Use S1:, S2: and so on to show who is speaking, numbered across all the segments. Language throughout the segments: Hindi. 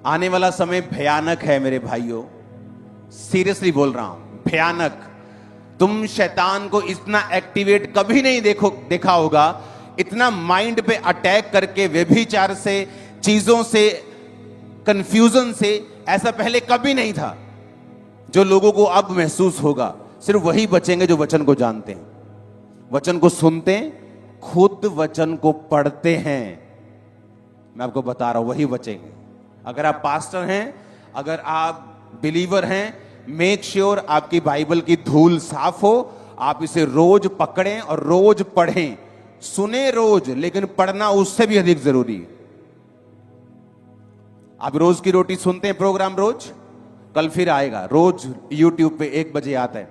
S1: आने वाला समय भयानक है मेरे भाइयों, सीरियसली बोल रहा हूं, भयानक। तुम शैतान को इतना एक्टिवेट कभी नहीं देखा होगा, इतना माइंड पे अटैक करके, व्यभिचार से, चीजों से, कंफ्यूजन से, ऐसा पहले कभी नहीं था। जो लोगों को अब महसूस होगा, सिर्फ वही बचेंगे जो वचन को जानते हैं, वचन को सुनते हैं, खुद वचन को पढ़ते हैं। मैं आपको बता रहा हूं, वही बचेंगे। अगर आप पास्टर हैं, अगर आप बिलीवर हैं, मेक श्योर आपकी बाइबल की धूल साफ हो, आप इसे रोज पकड़ें और रोज पढ़ें। सुने रोज, लेकिन पढ़ना उससे भी अधिक जरूरी है। आप रोज की रोटी सुनते हैं प्रोग्राम, रोज कल फिर आएगा, रोज यूट्यूब पे 1 बजे आता है।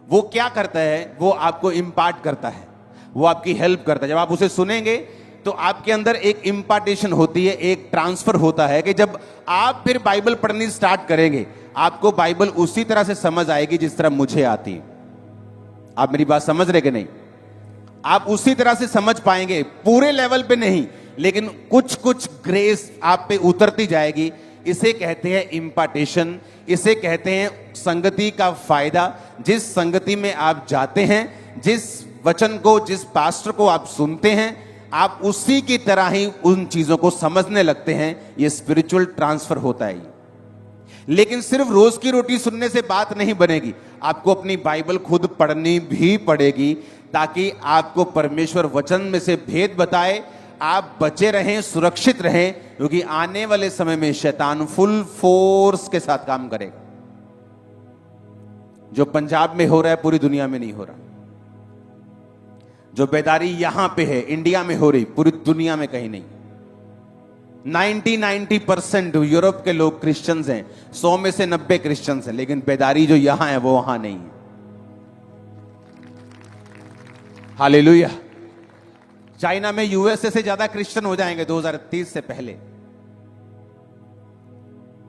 S1: वो क्या करता है? वो आपको इंपार्ट करता है, वो आपकी हेल्प करता है। जब आप उसे सुनेंगे तो आपके अंदर एक इंपार्टेशन होती है, एक ट्रांसफर होता है कि जब आप फिर बाइबल पढ़नी स्टार्ट करेंगे, आपको बाइबल उसी तरह से समझ आएगी जिस तरह मुझे आती है। आप मेरी बात समझ रहे कि नहीं? आप उसी तरह से समझ पाएंगे, पूरे लेवल पे नहीं, लेकिन कुछ कुछ ग्रेस आप पे उतरती जाएगी। इसे कहते हैं इंपार्टेशन, इसे कहते हैं संगति का फायदा। जिस संगति में आप जाते हैं, जिस वचन को, जिस पास्टर को आप सुनते हैं, आप उसी की तरह ही उन चीजों को समझने लगते हैं। ये स्पिरिचुअल ट्रांसफर होता है। लेकिन सिर्फ रोज की रोटी सुनने से बात नहीं बनेगी, आपको अपनी बाइबल खुद पढ़नी भी पड़ेगी, ताकि आपको परमेश्वर वचन में से भेद बताए, आप बचे रहें, सुरक्षित रहें, क्योंकि आने वाले समय में शैतान फुल फोर्स के साथ काम करेगा। जो पंजाब में हो रहा है पूरी दुनिया में नहीं हो रहा। जो बेदारी यहां पे है, इंडिया में हो रही, पूरी दुनिया में कहीं नहीं। 90% यूरोप के लोग क्रिश्चियंस हैं, 100 में से 90 क्रिश्चियंस हैं, लेकिन बेदारी जो यहां है वो वहां नहीं है। हालेलुया। चाइना में यूएसए से ज्यादा क्रिश्चियन हो जाएंगे 2030 से पहले।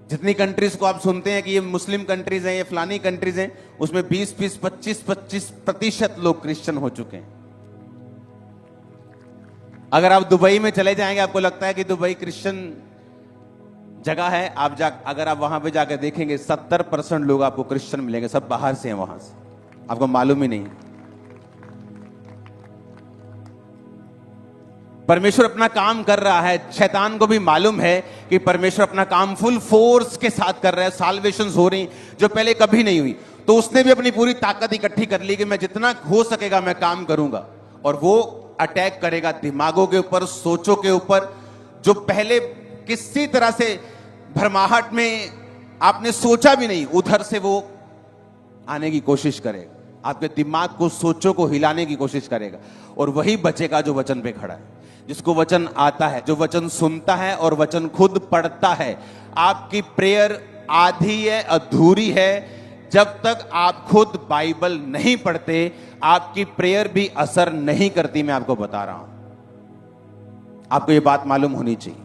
S1: जितनी कंट्रीज को आप सुनते हैं कि ये मुस्लिम कंट्रीज हैं, ये फलानी कंट्रीज हैं, उसमें 20-25 लोग क्रिश्चियन हो चुके हैं। अगर आप दुबई में चले जाएंगे, आपको लगता है कि दुबई क्रिश्चियन जगह है, अगर आप वहां पे जाकर देखेंगे 70% लोग आपको क्रिश्चियन मिलेंगे, सब बाहर से हैं, वहां से, आपको मालूम ही नहीं। परमेश्वर अपना काम कर रहा है। शैतान को भी मालूम है कि परमेश्वर अपना काम फुल फोर्स के साथ कर रहा है। साल्वेशंस हो रही जो पहले कभी नहीं हुई, तो उसने भी अपनी पूरी ताकत इकट्ठी कर ली कि मैं जितना हो सकेगा मैं काम करूंगा। और वो अटैक करेगा दिमागों के ऊपर, सोचों के ऊपर, जो पहले किसी तरह से भरमाहट में आपने सोचा भी नहीं, उधर से वो आने की कोशिश करेगा, आपके दिमाग को, सोचों को हिलाने की कोशिश करेगा। और वही बचेगा जो वचन पे खड़ा है, जिसको वचन आता है, जो वचन सुनता है और वचन खुद पढ़ता है। आपकी प्रेयर आधी है, अधूरी है। जब तक आप खुद बाइबल नहीं पढ़ते, आपकी प्रेयर भी असर नहीं करती। मैं आपको बता रहा हूं, आपको यह बात मालूम होनी चाहिए।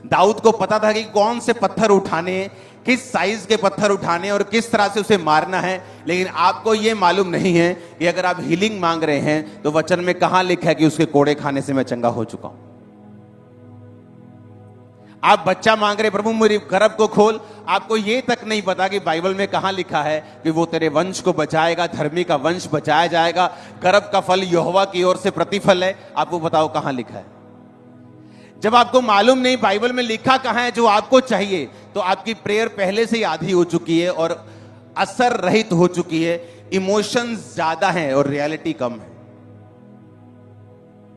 S1: दाऊद को पता था कि कौन से पत्थर उठाने, किस साइज के पत्थर उठाने और किस तरह से उसे मारना है। लेकिन आपको यह मालूम नहीं है कि अगर आप हीलिंग मांग रहे हैं तो वचन में कहां लिखा है कि उसके कोड़े खाने से मैं चंगा हो चुका हूं। आप बच्चा मांग रहे, प्रभु मेरी गर्भ को खोल, आपको यह तक नहीं पता कि बाइबल में कहां लिखा है कि वो तेरे वंश को बचाएगा, धर्मी का वंश बचाया जाएगा, गर्भ का फल यहोवा की ओर से प्रतिफल है। आपको बताओ कहां लिखा है? जब आपको मालूम नहीं बाइबल में लिखा कहां है जो आपको चाहिए, तो आपकी प्रेयर पहले से ही आधी हो चुकी है और असर रहित हो चुकी है। इमोशंस ज्यादा हैं और रियलिटी कम है।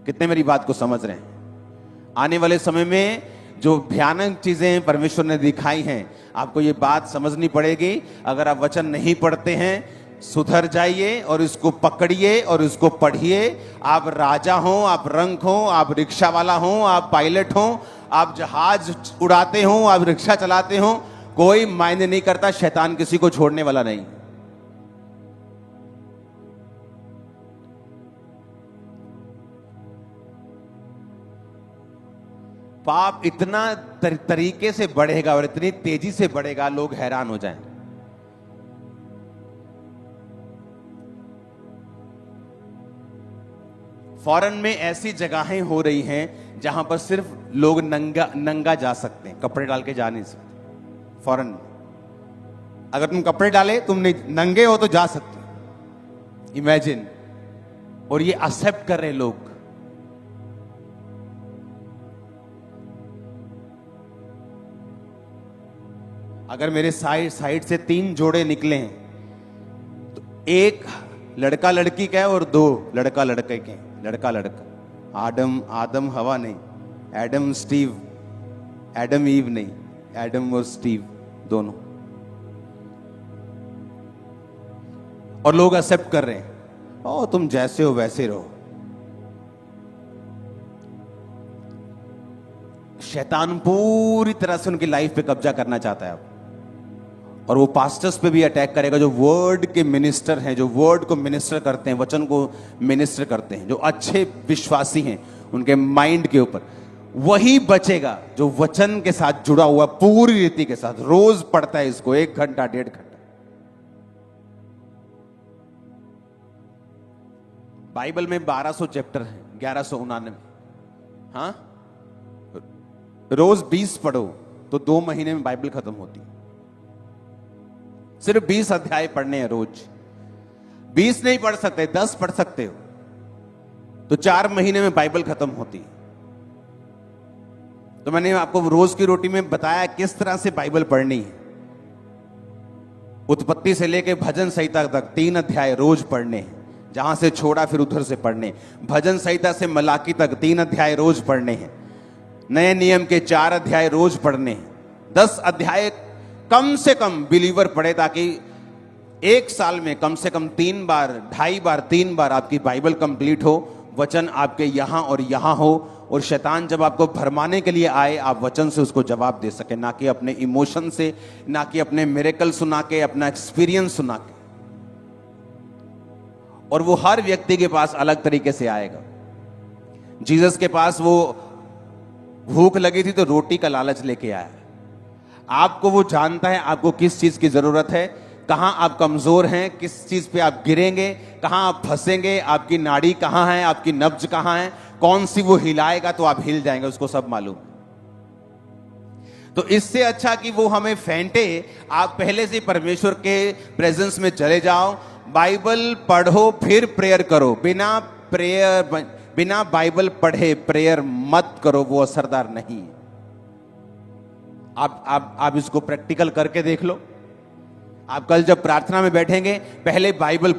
S1: कितने मेरी बात को समझ रहे हैं? आने वाले समय में जो भयानक चीजें परमेश्वर ने दिखाई हैं, आपको ये बात समझनी पड़ेगी। अगर आप वचन नहीं पढ़ते हैं, सुधर जाइए और इसको पकड़िए और इसको पढ़िए। आप राजा हो, आप रंक हो, आप रिक्शा वाला हो, आप पायलट हो, आप जहाज उड़ाते हो, आप रिक्शा चलाते हो, कोई मायने नहीं करता। शैतान किसी को छोड़ने वाला नहीं। पाप इतना तरीके से बढ़ेगा और इतनी तेजी से बढ़ेगा, लोग हैरान हो जाएं। फॉरेन में ऐसी जगहें हो रही हैं जहां पर सिर्फ लोग नंगा नंगा जा सकते हैं, कपड़े डाल के जा नहीं सकते। फॉरेन अगर तुम कपड़े डाले, तुम नहीं नंगे हो तो जा सकते। इमेजिन। और ये एक्सेप्ट कर रहे लोग। अगर मेरे साइड से 3 जोड़े निकले हैं तो एक लड़का लड़की का है और 2 लड़का लड़के के हैं। लड़का लड़का, आदम हवा नहीं, एडम स्टीव, एडम ईव नहीं, एडम और स्टीव दोनों। और लोग एक्सेप्ट कर रहे हैं, ओ तुम जैसे हो वैसे रहो। शैतान पूरी तरह से उनकी लाइफ पे कब्जा करना चाहता है अब। और वो पास्टर्स पे भी अटैक करेगा, जो वर्ड के मिनिस्टर हैं, जो वर्ड को मिनिस्टर करते हैं, वचन को मिनिस्टर करते हैं, जो अच्छे विश्वासी हैं, उनके माइंड के ऊपर। वही बचेगा जो वचन के साथ जुड़ा हुआ, पूरी रीति के साथ रोज पढ़ता है इसको 1 घंटा 1.5 घंटा। बाइबल में 1200 चैप्टर हैं, 1199। हाँ, रोज 20 पढ़ो तो 2 महीने में बाइबल खत्म होती। सिर्फ 20 अध्याय पढ़ने हैं रोज। 20 नहीं पढ़ सकते, 10 पढ़ सकते हो तो 4 महीने में बाइबल खत्म होती। तो मैंने आपको रोज की रोटी में बताया किस तरह से बाइबल पढ़नी है। उत्पत्ति से लेकर भजन संहिता तक 3 अध्याय रोज पढ़ने हैं। जहां से छोड़ा फिर उधर से पढ़ने। भजन संहिता से मलाकी तक 3 अध्याय रोज पढ़ने हैं। नए नियम के 4 अध्याय रोज पढ़ने हैं। 10 अध्याय कम से कम बिलीवर पढ़े, ताकि 1 साल में कम से कम 3 बार, 2.5 बार, 3 बार आपकी बाइबल कंप्लीट हो, वचन आपके यहां और यहां हो। और शैतान जब आपको भरमाने के लिए आए, आप वचन से उसको जवाब दे सके, ना कि अपने इमोशन से, ना कि अपने मिरेकल सुना के, अपना एक्सपीरियंस सुना के। और वो हर व्यक्ति के पास अलग तरीके से आएगा। जीसस के पास वो भूख लगी थी तो रोटी का लालच लेके आया। आपको वो जानता है आपको किस चीज की जरूरत है, कहां आप कमजोर हैं, किस चीज पे आप गिरेंगे, कहां आप फंसेंगे, आपकी नाड़ी कहां है, आपकी नब्ज कहां है, कौन सी वो हिलाएगा तो आप हिल जाएंगे, उसको सब मालूम। तो इससे अच्छा कि वो हमें फेंटे, आप पहले से परमेश्वर के प्रेजेंस में चले जाओ, बाइबल पढ़ो, फिर प्रेयर करो। बिना बाइबल पढ़े प्रेयर मत करो, वो असरदार नहीं। आप इसको प्रैक्टिकल करके देख लो। आप कल जब प्रार्थना में बैठेंगे, पहले बाइबल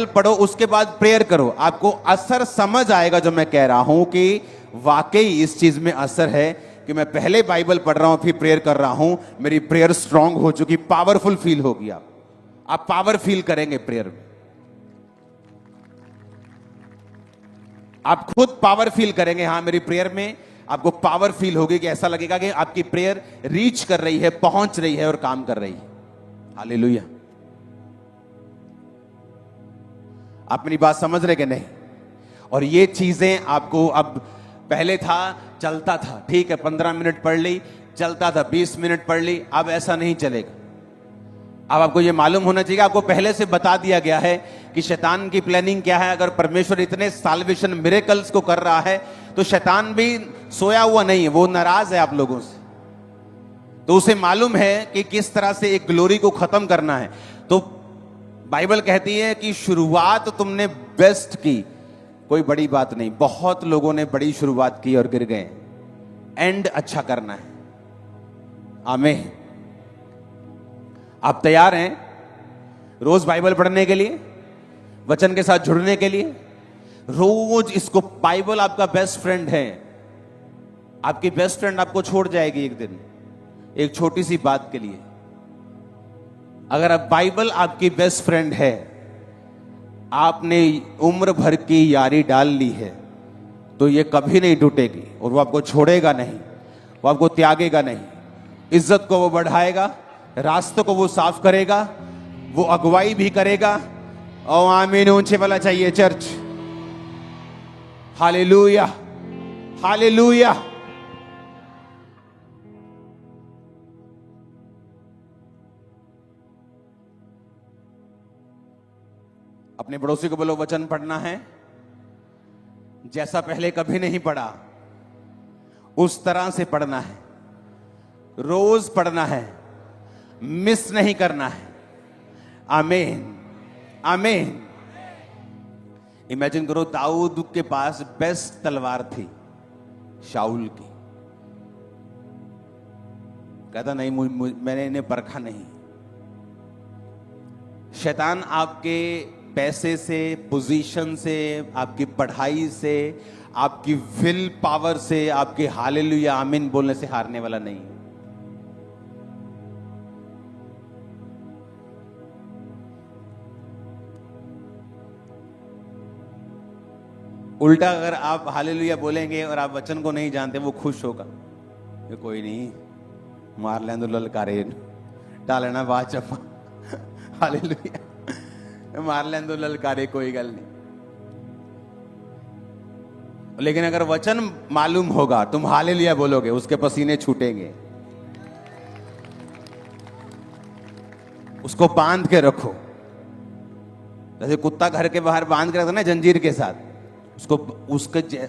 S1: पढ़ो, उसके बाद प्रेयर करो। आपको असर समझ आएगा जो मैं कह रहा हूं कि वाकई इस चीज में असर है कि मैं पहले बाइबल पढ़ रहा हूं फिर प्रेयर कर रहा हूं, मेरी प्रेयर स्ट्रांग हो चुकी, पावरफुल फील होगी। आप पावर फील करेंगे प्रेयर में। आप खुद पावर फील करेंगे। हाँ, मेरी प्रेयर में आपको पावर फील होगी कि ऐसा लगेगा कि आपकी प्रेयर रीच कर रही है, पहुंच रही है और काम कर रही है। हालेलुया। आप मेरी बात समझ रहे कि नहीं? और ये चीजें आपको, अब पहले था चलता था, ठीक है 15 मिनट पढ़ ली, चलता था 20 मिनट पढ़ ली, अब ऐसा नहीं चलेगा। अब आपको ये मालूम होना चाहिए, आपको पहले से बता दिया गया है कि शैतान की प्लानिंग क्या है। अगर परमेश्वर इतने साल्वेशन मिरेकल्स को कर रहा है तो शैतान भी सोया हुआ नहीं है, वो नाराज है आप लोगों से। तो उसे मालूम है कि किस तरह से एक ग्लोरी को खत्म करना है। तो बाइबल कहती है कि शुरुआत तुमने बेस्ट की, कोई बड़ी बात नहीं। बहुत लोगों ने बड़ी शुरुआत की और गिर गए। एंड अच्छा करना है। आमीन। आप तैयार हैं रोज बाइबल पढ़ने के लिए, वचन के साथ जुड़ने के लिए? रोज इसको, बाइबल आपका बेस्ट फ्रेंड है। आपकी बेस्ट फ्रेंड आपको छोड़ जाएगी एक दिन, एक छोटी सी बात के लिए। अगर अब बाइबल आपकी बेस्ट फ्रेंड है, आपने उम्र भर की यारी डाल ली है, तो ये कभी नहीं टूटेगी और वो आपको छोड़ेगा नहीं, वो आपको त्यागेगा नहीं। इज्जत को वो बढ़ाएगा, रास्तों को वो साफ करेगा, वो अगुवाई भी करेगा। और आमीन ऊंचे वाला चाहिए चर्च। Hallelujah, hallelujah. अपने पड़ोसी को बोलो, वचन पढ़ना है, जैसा पहले कभी नहीं पढ़ा उस तरह से पढ़ना है, रोज पढ़ना है, मिस नहीं करना है। आमीन, आमीन। इमेजिन करो, दाऊद के पास बेस्ट तलवार थी शाऊल की। कहता नहीं, मैंने इन्हें परखा नहीं। शैतान आपके पैसे से, पोजीशन से, आपकी पढ़ाई से, आपकी विल पावर से, आपके हालेलुया आमीन बोलने से हारने वाला नहीं। उल्टा अगर आप हालेलुया बोलेंगे और आप वचन को नहीं जानते, वो खुश होगा, ये कोई नहीं, मार लें तो ललकारे डालना बात चप्पा, हालेलुया, मार लें तो ललकारे, कोई गल नहीं। लेकिन अगर वचन मालूम होगा, तुम हालेलुया बोलोगे, उसके पसीने छूटेंगे। उसको बांध के रखो, जैसे कुत्ता घर के बाहर बांध के रखता ना जंजीर के साथ, उसको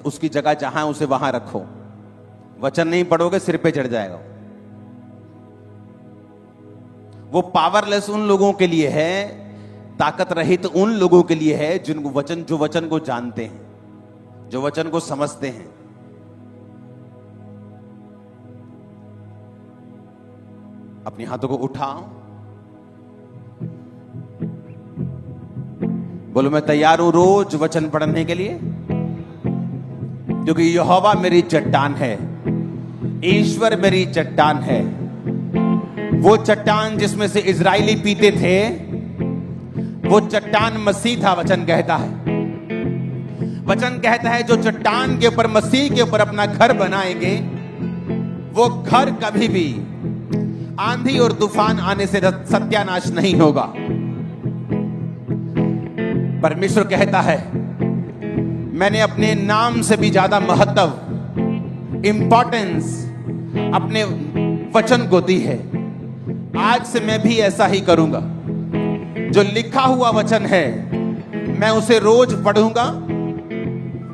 S1: उसकी जगह जहां उसे वहां रखो। वचन नहीं पढ़ोगे सिर पे चढ़ जाएगा। वो पावरलेस उन लोगों के लिए है, ताकत रहित उन लोगों के लिए है जिनको जो वचन को जानते हैं, जो वचन को समझते हैं। अपने हाथों को उठाओ, बोलो मैं तैयार हूं रोज वचन पढ़ने के लिए, क्योंकि यहोवा मेरी चट्टान है, ईश्वर मेरी चट्टान है। वो चट्टान जिसमें से इजरायली पीते थे, वो चट्टान मसीह था। वचन कहता है, वचन कहता है जो चट्टान के ऊपर, मसीह के ऊपर अपना घर बनाएंगे, वो घर कभी भी आंधी और तूफान आने से सत्यानाश नहीं होगा। परमेश्वर कहता है मैंने अपने नाम से भी ज्यादा महत्व, इंपॉर्टेंस अपने वचन को दी है। आज से मैं भी ऐसा ही करूंगा। जो लिखा हुआ वचन है मैं उसे रोज पढ़ूंगा,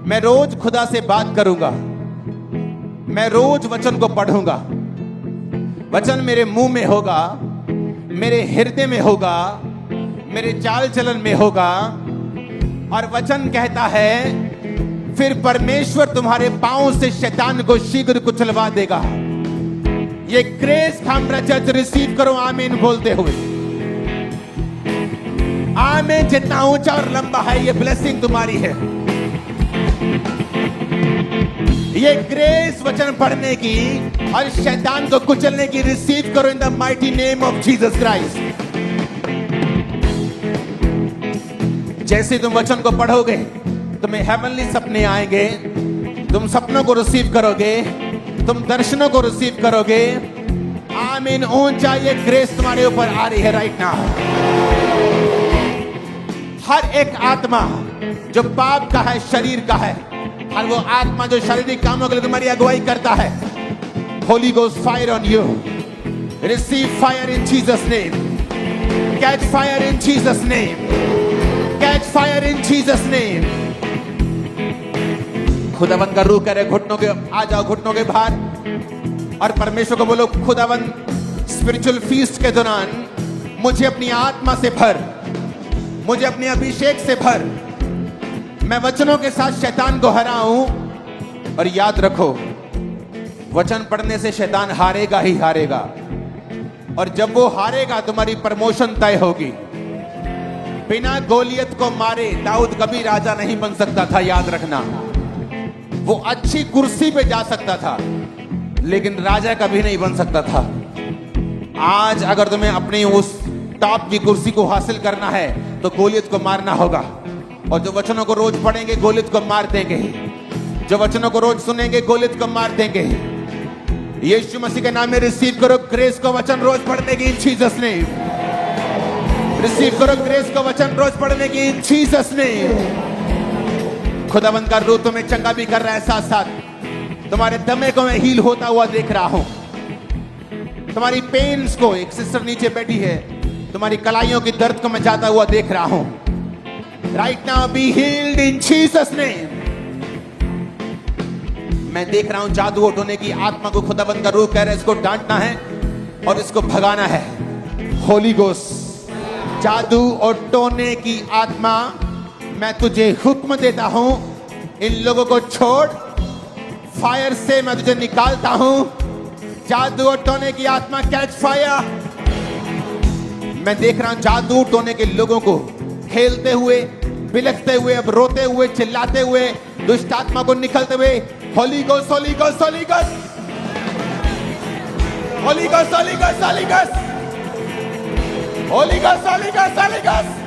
S1: मैं रोज खुदा से बात करूंगा, मैं रोज वचन को पढ़ूंगा। वचन मेरे मुंह में होगा, मेरे हृदय में होगा, मेरे चाल चलन में होगा। और वचन कहता है फिर परमेश्वर तुम्हारे पांव से शैतान को शीघ्र कुचलवा देगा। ये ग्रेस खामरा चर्च रिसीव करो आमीन बोलते हुए। आमीन। जितना ऊंचा और लंबा है ये ब्लेसिंग तुम्हारी है। ये ग्रेस वचन पढ़ने की और शैतान को कुचलने की रिसीव करो in the mighty name of Jesus Christ. जैसे तुम वचन को पढ़ोगे तुम्हें हेवनली सपने आएंगे, तुम सपनों को रिसीव करोगे, तुम दर्शनों को रिसीव करोगे। आमीन। ऊंचा ये ग्रेस तुम्हारे ऊपर आ रही है राइट नाउ। हर एक आत्मा जो पाप का है, शरीर का है, हर वो आत्मा जो शारीरिक कामों के लिए तुम्हारी अगुवाई करता है, Holi ghost fire on you. Receive fire in Jesus name. Catch fire in Jesus name. Catch fire in Jesus name. खुदावंद का रूह करे घुटनों के, आ जाओ घुटनों के बाहर और परमेश्वर को बोलो खुदावंद स्पिरिचुअल फीस्ट के दौरान मुझे अपनी आत्मा से भर, मुझे अपने अभिषेक से भर। मैं वचनों के साथ शैतान को हराऊं। और याद रखो वचन पढ़ने से शैतान हारेगा ही हारेगा। और जब वो हारेगा तुम्हारी प्रमोशन तय होगी। बिना गोलियत को मारे दाऊद कभी राजा नहीं बन सकता था, याद रखना। वो अच्छी कुर्सी पे जा सकता था लेकिन राजा कभी नहीं बन सकता था। आज अगर तुम्हें अपनी उस टॉप की कुर्सी को हासिल करना है तो गोलियत को मारना होगा। और जो वचनों को रोज पढ़ेंगे गोलियत को मार देंगे, जो वचनों को रोज सुनेंगे गोलियत को मार देंगे। यीशु मसीह के नाम में रिसीव करो ग्रेस को वचन रोज पढ़ने की इन जीसस नेम। रिसीव करो ग्रेस को वचन रोज पढ़ने की इन जीसस नेम। खुदावंद का रूह तुम्हें चंगा भी कर रहा है, साथ साथ तुम्हारे दमे को मैं हील होता हुआ देख रहा हूं। तुम्हारी पेन्स को, एक सिस्टर नीचे बैठी है, तुम्हारी कलाइयों की दर्द को मैं जाता हुआ देख रहा हूं। Right now be healed in Jesus name. मैं देख रहा हूं जादू और टोने की आत्मा को खुदाबंद का रूह कह रहा है इसको डांटना है और इसको भगाना है। होली गोस्ट, जादू और टोने की आत्मा, मैं तुझे हुक्म देता हूं, इन लोगों को छोड़, फायर से मैं तुझे निकालता हूं। जादू और टोने की आत्मा कैच फायर। मैं देख रहा हूं जादू टोने के लोगों को खेलते हुए, बिलखते हुए, अब रोते हुए, चिल्लाते हुए, दुष्ट आत्मा को निकलते हुए। Holi ghost, Holi ghost, Holi ghost, Holi ghost, Holi ghost, Holi ghost, Holi ghost, Holi ghost, Holi ghost.